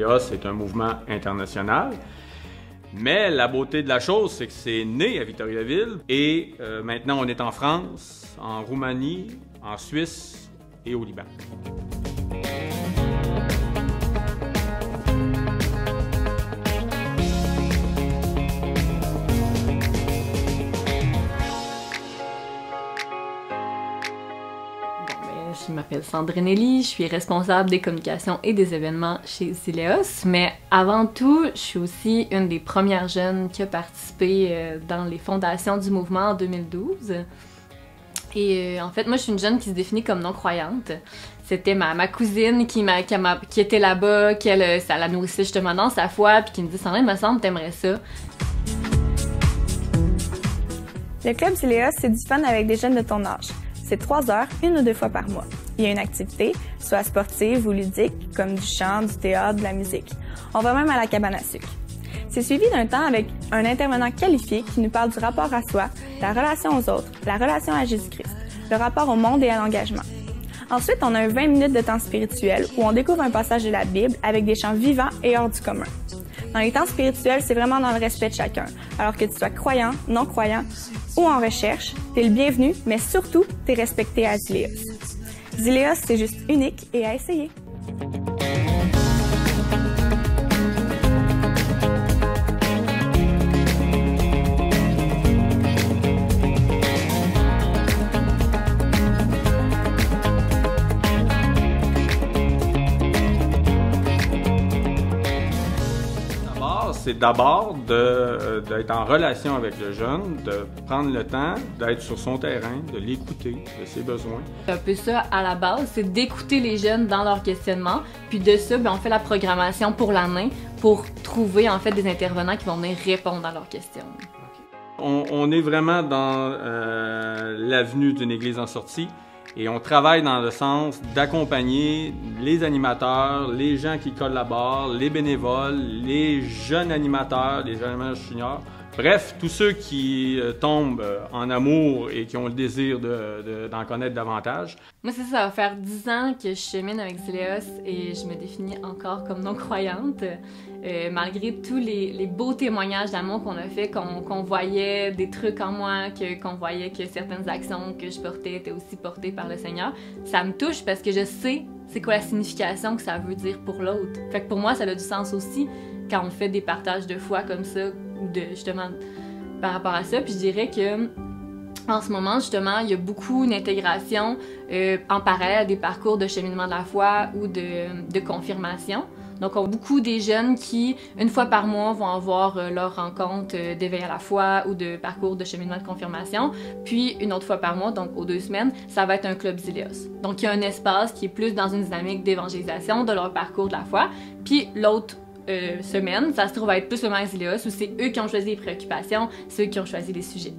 Ziléos est un mouvement international. Mais la beauté de la chose, c'est que c'est né à Victoriaville et maintenant on est en France, en Roumanie, en Suisse et au Liban. Je m'appelle Sandrine Elie, je suis responsable des communications et des événements chez Ziléos, mais avant tout, je suis aussi une des premières jeunes qui a participé dans les fondations du mouvement en 2012. Et en fait, moi, je suis une jeune qui se définit comme non-croyante. C'était ma cousine qui était là-bas, ça la nourrissait justement dans sa foi, puis qui me dit « Sandrine, me semble, t'aimerais ça. » Le Club Ziléos, c'est du fun avec des jeunes de ton âge. C'est 3 heures, 1 ou 2 fois par mois. Il y a une activité, soit sportive ou ludique, comme du chant, du théâtre, de la musique. On va même à la cabane à sucre. C'est suivi d'un temps avec un intervenant qualifié qui nous parle du rapport à soi, la relation aux autres, la relation à Jésus-Christ, le rapport au monde et à l'engagement. Ensuite, on a un 20 minutes de temps spirituel où on découvre un passage de la Bible avec des chants vivants et hors du commun. Dans les temps spirituels, c'est vraiment dans le respect de chacun. Alors que tu sois croyant, non-croyant ou en recherche, t'es le bienvenu, mais surtout, t'es respecté à Ziléos. Ziléos, c'est juste unique et à essayer. C'est d'abord d'être en relation avec le jeune, de prendre le temps d'être sur son terrain, de l'écouter, de ses besoins. C'est un peu ça à la base, c'est d'écouter les jeunes dans leur questionnement, puis de ça, on fait la programmation pour l'année pour trouver en fait des intervenants qui vont venir répondre à leurs questions. On est vraiment dans l'avenue d'une église en sortie. Et on travaille dans le sens d'accompagner les animateurs, les gens qui collaborent, les bénévoles, les jeunes animateurs, les animateurs juniors. Bref, tous ceux qui tombent en amour et qui ont le désir d'en connaître davantage. Moi, ça va faire 10 ans que je chemine avec Ziléos et je me définis encore comme non-croyante. Malgré tous les beaux témoignages d'amour qu'on a fait, qu'on voyait des trucs en moi, qu'on voyait que certaines actions que je portais étaient aussi portées par le Seigneur, ça me touche parce que je sais c'est quoi la signification que ça veut dire pour l'autre. Fait que pour moi, ça a du sens aussi quand on fait des partages de foi comme ça, justement par rapport à ça. Puis je dirais que en ce moment, justement, il y a beaucoup d'intégration en parallèle à des parcours de cheminement de la foi ou de confirmation. Donc, on a beaucoup des jeunes qui, une fois par mois, vont avoir leur rencontre d'éveil à la foi ou de parcours de cheminement de confirmation. Puis, une autre fois par mois, donc aux 2 semaines, ça va être un club Ziléos. Donc, il y a un espace qui est plus dans une dynamique d'évangélisation de leur parcours de la foi. Puis, l'autre semaine, ça se trouve à être plus le même Ziléos où c'est eux qui ont choisi les préoccupations, c'est eux qui ont choisi les sujets.